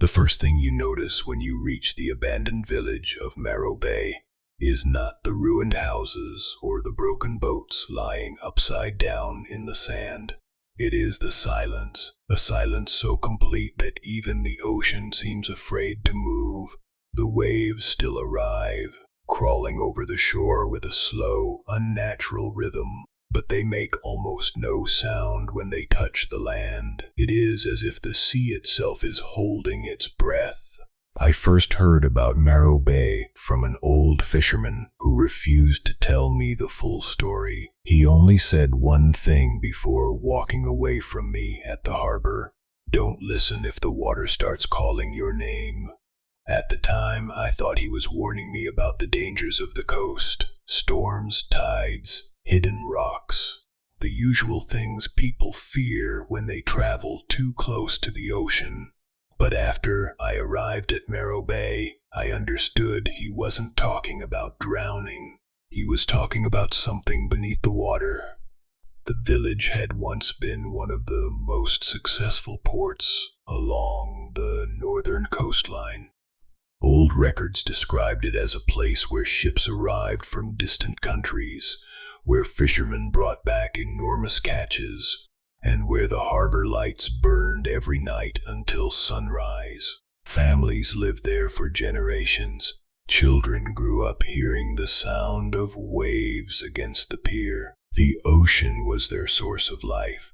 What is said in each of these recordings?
The first thing you notice when you reach the abandoned village of Marrow Bay is not the ruined houses or the broken boats lying upside down in the sand. It is the silence, a silence so complete that even the ocean seems afraid to move. The waves still arrive, crawling over the shore with a slow, unnatural rhythm, but they make almost no sound when they touch the land. It is as if the sea itself is holding its breath. I first heard about Marrow Bay from an old fisherman who refused to tell me the full story. He only said one thing before walking away from me at the harbor: "Don't listen if the water starts calling your name." At the time, I thought he was warning me about the dangers of the coast: storms, tides, hidden rocks, the usual things people fear when they travel too close to the ocean. But after I arrived at Marrow Bay, I understood he wasn't talking about drowning. He was talking about something beneath the water. The village had once been one of the most successful ports along the northern coastline. Old records described it as a place where ships arrived from distant countries, where fishermen brought back enormous catches, and where the harbor lights burned every night until sunrise. Families lived there for generations. Children grew up hearing the sound of waves against the pier. The ocean was their source of life,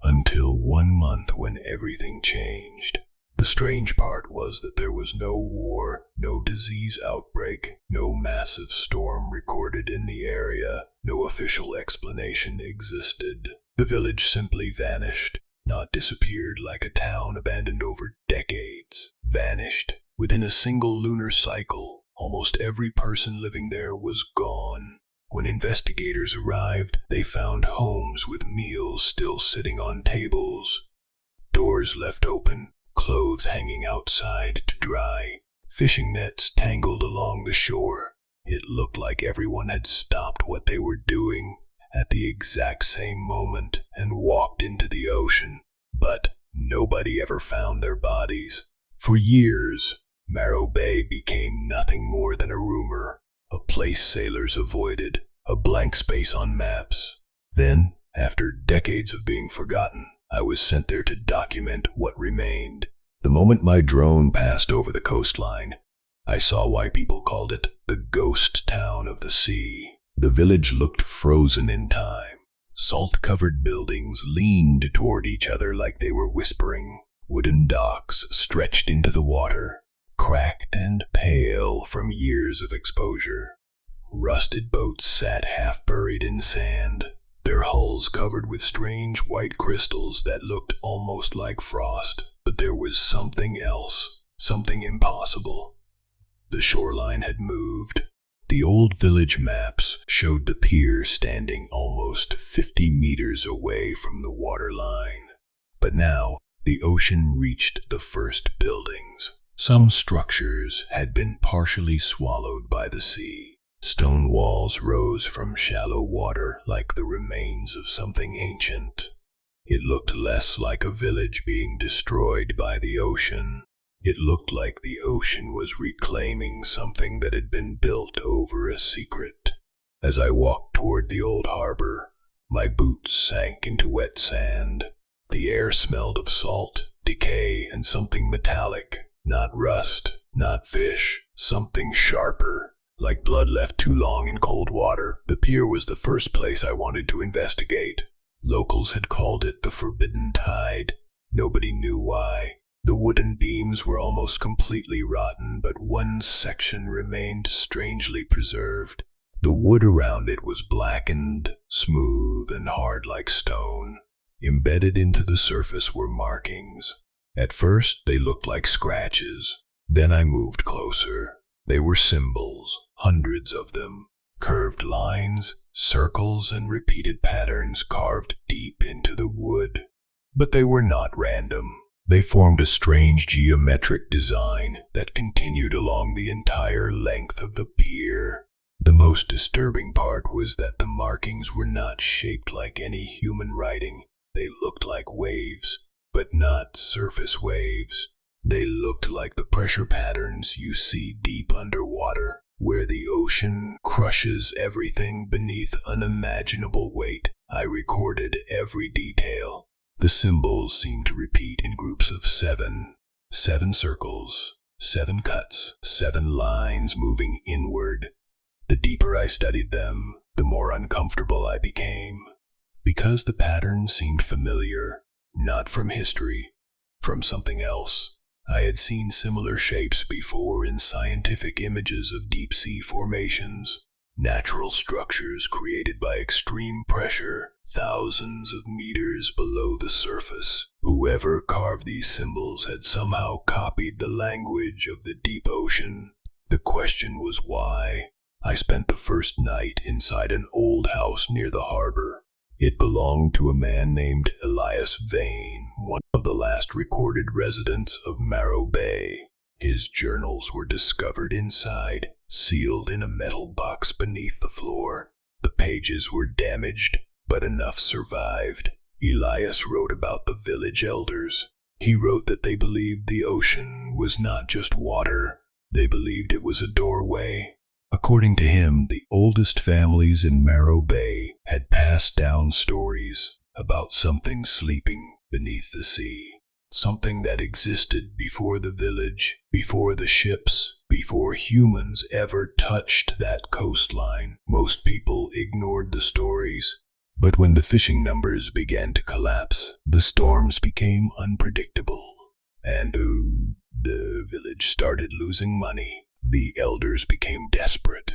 until one month when everything changed. The strange part was that there was no war, no disease outbreak, no massive storm recorded in the area. No official explanation existed. The village simply vanished, not disappeared like a town abandoned over decades. Vanished. Within a single lunar cycle, almost every person living there was gone. When investigators arrived, they found homes with meals still sitting on tables, doors left open, clothes hanging outside to dry, fishing nets tangled along the shore. It looked like everyone had stopped what they were doing at the exact same moment and walked into the ocean. But nobody ever found their bodies. For years, Marrow Bay became nothing more than a rumor, a place sailors avoided, a blank space on maps. Then, after decades of being forgotten, I was sent there to document what remained. The moment my drone passed over the coastline, I saw why people called it the ghost town of the sea. The village looked frozen in time. Salt-covered buildings leaned toward each other like they were whispering. Wooden docks stretched into the water, cracked and pale from years of exposure. Rusted boats sat half-buried in sand, their hulls covered with strange white crystals that looked almost like frost. But there was something else, something impossible. The shoreline had moved. The old village maps showed the pier standing almost 50 meters away from the waterline. But now, the ocean reached the first buildings. Some structures had been partially swallowed by the sea. Stone walls rose from shallow water like the remains of something ancient. It looked less like a village being destroyed by the ocean. It looked like the ocean was reclaiming something that had been built over a secret. As I walked toward the old harbor, my boots sank into wet sand. The air smelled of salt, decay, and something metallic. Not rust, not fish, something sharper, like blood left too long in cold water. The pier was the first place I wanted to investigate. Locals had called it the Forbidden Tide. Nobody knew why. The wooden beams were almost completely rotten, but one section remained strangely preserved. The wood around it was blackened, smooth, and hard like stone. Embedded into the surface were markings. At first, they looked like scratches. Then I moved closer. They were symbols, hundreds of them. Curved lines, circles, and repeated patterns carved deep into the wood. But they were not random. They formed a strange geometric design that continued along the entire length of the pier. The most disturbing part was that the markings were not shaped like any human writing. They looked like waves, but not surface waves. They looked like the pressure patterns you see deep underwater, where the ocean crushes everything beneath unimaginable weight. I recorded every detail. The symbols seemed to repeat in groups of 7. 7 circles, 7 cuts, 7 lines moving inward. The deeper I studied them, the more uncomfortable I became. Because the pattern seemed familiar, not from history, from something else. I had seen similar shapes before in scientific images of deep-sea formations, natural structures created by extreme pressure, thousands of meters below the surface. Whoever carved these symbols had somehow copied the language of the deep ocean. The question was why. I spent the first night inside an old house near the harbor. It belonged to a man named Elias Vane, one of the last recorded residents of Marrow Bay. His journals were discovered inside, sealed in a metal box beneath the floor. The pages were damaged, but enough survived. Elias wrote about the village elders. He wrote that they believed the ocean was not just water. They believed it was a doorway. According to him, the oldest families in Marrow Bay had passed down stories about something sleeping beneath the sea. Something that existed before the village, before the ships, before humans ever touched that coastline. Most people ignored the stories. But when the fishing numbers began to collapse, the storms became unpredictable. And the village started losing money. The elders became desperate.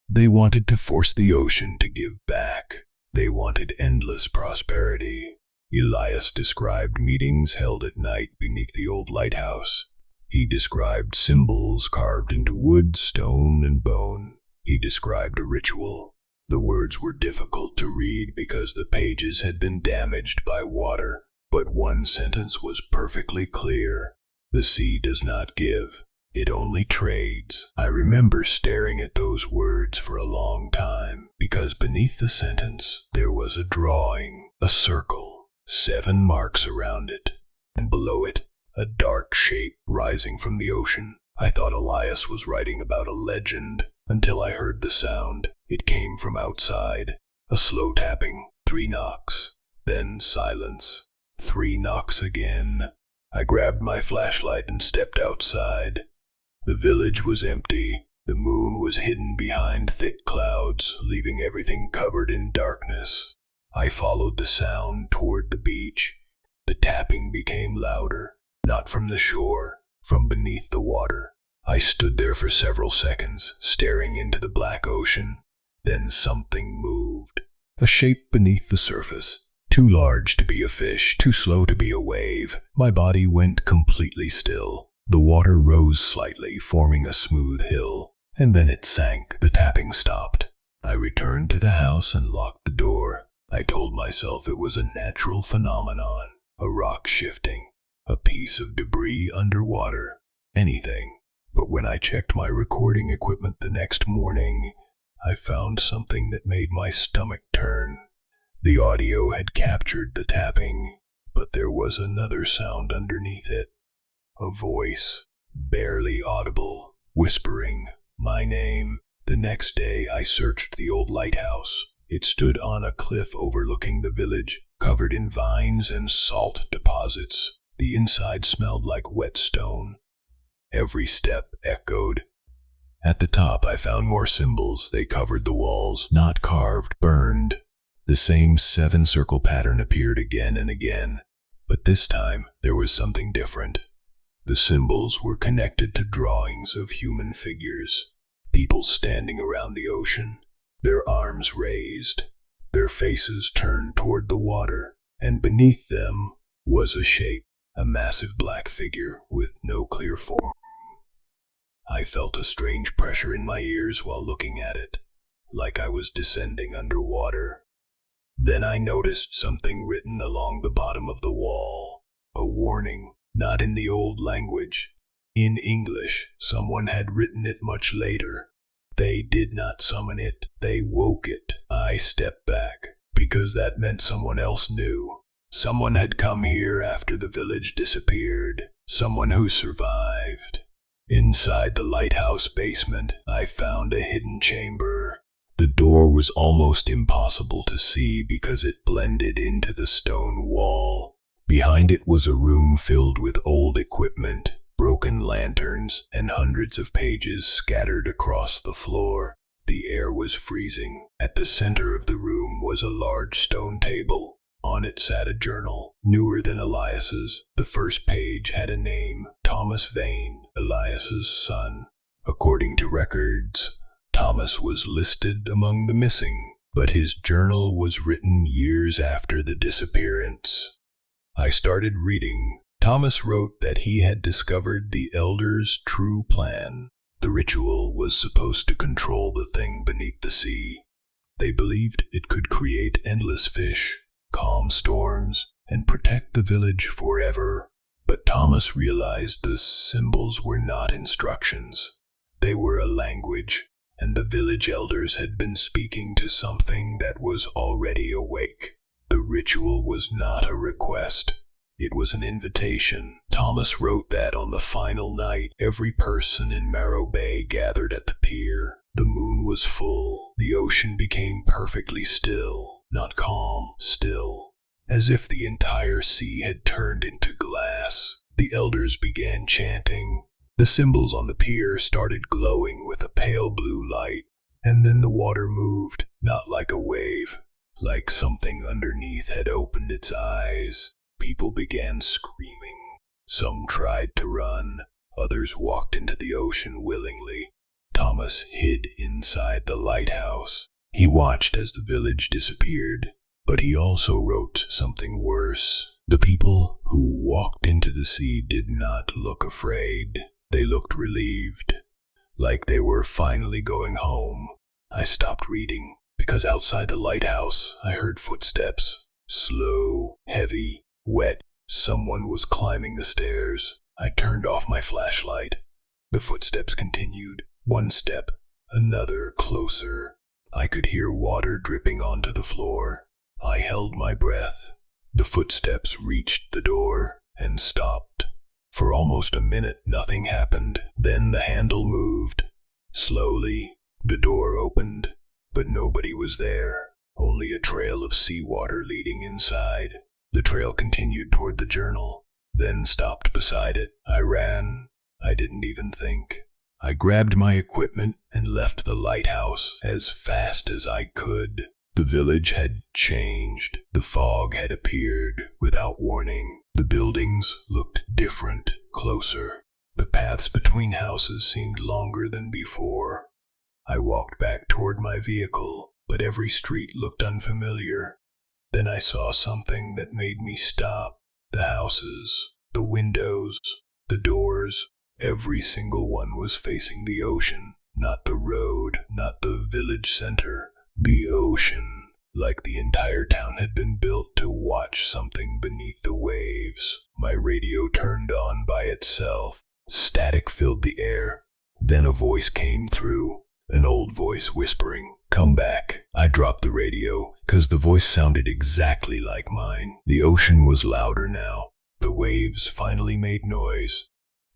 They wanted to force the ocean to give back. They wanted endless prosperity. Elias described meetings held at night beneath the old lighthouse. He described symbols carved into wood, stone, and bone. He described a ritual. The words were difficult to read because the pages had been damaged by water, but one sentence was perfectly clear. The sea does not give. It only trades. I remember staring at those words for a long time, because beneath the sentence there was a drawing, a circle, 7 marks around it, and below it, a dark shape rising from the ocean. I thought Elias was writing about a legend, until I heard the sound. It came from outside, a slow tapping, 3 knocks, then silence, 3 knocks again. I grabbed my flashlight and stepped outside. The village was empty. The moon was hidden behind thick clouds, leaving everything covered in darkness. I followed the sound toward the beach. The tapping became louder, not from the shore, from beneath the water. I stood there for several seconds, staring into the black ocean. Then something moved. A shape beneath the surface. Too large to be a fish, too slow to be a wave. My body went completely still. The water rose slightly, forming a smooth hill, and then it sank. The tapping stopped. I returned to the house and locked the door. I told myself it was a natural phenomenon, a rock shifting, a piece of debris underwater, anything. But when I checked my recording equipment the next morning, I found something that made my stomach turn. The audio had captured the tapping, but there was another sound underneath it. A voice, barely audible, whispering my name. The next day I searched the old lighthouse. It stood on a cliff overlooking the village, covered in vines and salt deposits. The inside smelled like wet stone. Every step echoed. At the top I found more symbols. They covered the walls, not carved, burned. The same 7-circle pattern appeared again and again, but this time there was something different. The symbols were connected to drawings of human figures, people standing around the ocean, their arms raised, their faces turned toward the water, and beneath them was a shape, a massive black figure with no clear form. I felt a strange pressure in my ears while looking at it, like I was descending underwater. Then I noticed something written along the bottom of the wall, a warning. Not in the old language. In English, someone had written it much later. They did not summon it, they woke it. I stepped back, because that meant someone else knew. Someone had come here after the village disappeared. someone who survived. Inside the lighthouse basement, I found a hidden chamber. The door was almost impossible to see because it blended into the stone wall. Behind it was a room filled with old equipment, broken lanterns, and hundreds of pages scattered across the floor. The air was freezing. At the center of the room was a large stone table. On it sat a journal, newer than Elias's. The first page had a name, Thomas Vane, Elias's son. According to records, Thomas was listed among the missing, but his journal was written years after the disappearance. I started reading. Thomas wrote that he had discovered the elders' true plan. The ritual was supposed to control the thing beneath the sea. They believed it could create endless fish, calm storms, and protect the village forever. But Thomas realized the symbols were not instructions. They were a language, and the village elders had been speaking to something that was already awake. The ritual was not a request. It was an invitation. Thomas wrote that on the final night, every person in Marrow Bay gathered at the pier. The moon was full. The ocean became perfectly still. Not calm, still. As if the entire sea had turned into glass. The elders began chanting. The symbols on the pier started glowing with a pale blue light. And then the water moved, not like a wave. Like something underneath had opened its eyes. People began screaming. Some tried to run. Others walked into the ocean willingly. Thomas hid inside the lighthouse. He watched as the village disappeared, but he also wrote something worse. The people who walked into the sea did not look afraid. They looked relieved, like they were finally going home. I stopped reading, because outside the lighthouse I heard footsteps. Slow, heavy, wet. Someone was climbing the stairs. I turned off my flashlight. The footsteps continued. One step, another, closer. I could hear water dripping onto the floor. I held my breath. The footsteps reached the door and stopped. For almost a minute, nothing happened. Then the handle moved. Slowly, the door opened, but nobody was there. Only a trail of seawater leading inside. The trail continued toward the journal, then stopped beside it. I ran. I didn't even think. I grabbed my equipment and left the lighthouse as fast as I could. The village had changed. The fog had appeared without warning. The buildings looked different, closer. The paths between houses seemed longer than before. I walked back toward my vehicle, but every street looked unfamiliar. Then I saw something that made me stop. The houses, the windows, the doors, every single one was facing the ocean. Not the road, not the village center. The ocean, like the entire town had been built to watch something beneath the waves. My radio turned on by itself. Static filled the air. Then a voice came through, an old voice whispering, "Come back." I dropped the radio, 'cause the voice sounded exactly like mine. The ocean was louder now. The waves finally made noise.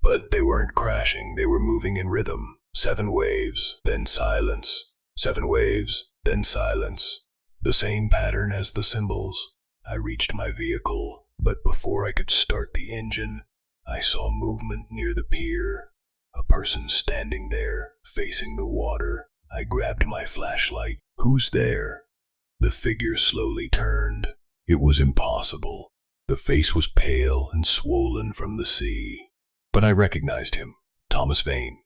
But they weren't crashing, they were moving in rhythm. 7 waves, then silence. 7 waves, then silence. The same pattern as the symbols. I reached my vehicle, but before I could start the engine, I saw movement near the pier. A person standing there, facing the water. I grabbed my flashlight. "Who's there?" The figure slowly turned. It was impossible. The face was pale and swollen from the sea. But I recognized him. Thomas Vane.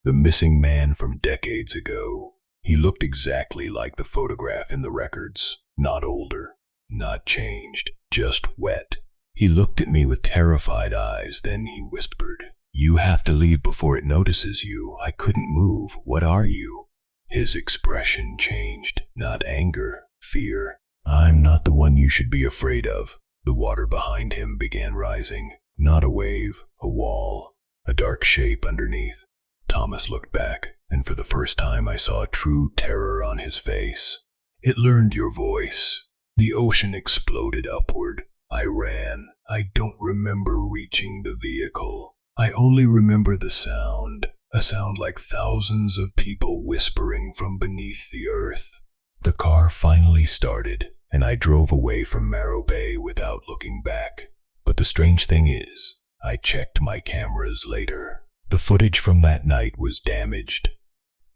The missing man from decades ago. He looked exactly like the photograph in the records. Not older, not changed, just wet. He looked at me with terrified eyes, then he whispered, "You have to leave before it notices you. I couldn't move. What are you?" His expression changed. Not anger, fear. "I'm not the one you should be afraid of." The water behind him began rising. Not a wave, a wall, a dark shape underneath. Thomas looked back, and for the first time I saw true terror on his face. "It learned your voice." The ocean exploded upward. I ran. I don't remember reaching the vehicle. I only remember the sound, a sound like thousands of people whispering from beneath the earth. The car finally started, and I drove away from Marrow Bay without looking back. But the strange thing is, I checked my cameras later. The footage from that night was damaged.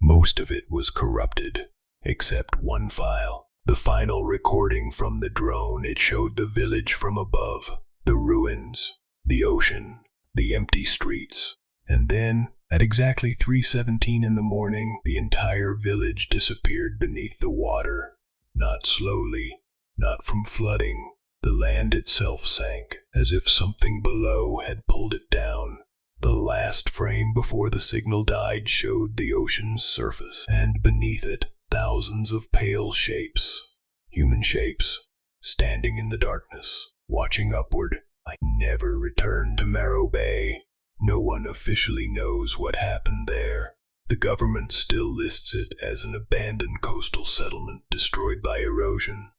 Most of it was corrupted, except one file. The final recording from the drone. It showed the village from above, the ruins, the ocean, the empty streets. And then, at exactly 3:17 in the morning, the entire village disappeared beneath the water. Not slowly, not from flooding. The land itself sank, as if something below had pulled it down. The last frame before the signal died showed the ocean's surface, and beneath it, thousands of pale shapes, human shapes, standing in the darkness, watching upward. I never returned to Marrow Bay. No one officially knows what happened there. The government still lists it as an abandoned coastal settlement destroyed by erosion.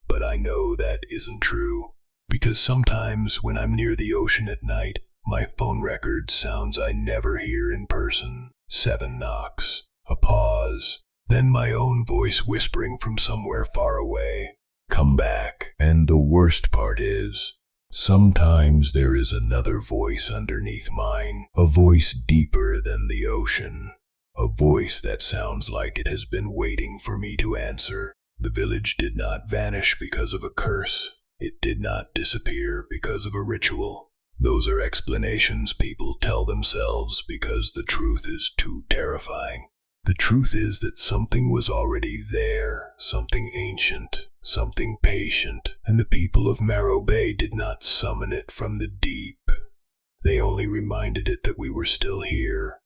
But I know that isn't true, because sometimes when I'm near the ocean at night, my phone record sounds I never hear in person. 7 knocks, a pause, then my own voice whispering from somewhere far away, "Come back." And the worst part is, sometimes there is another voice underneath mine, a voice deeper than the ocean, a voice that sounds like it has been waiting for me to answer. The village did not vanish because of a curse. It did not disappear because of a ritual. Those are explanations people tell themselves because the truth is too terrifying. The truth is that something was already there, something ancient, something patient, and the people of Marrow Bay did not summon it from the deep. They only reminded it that we were still here,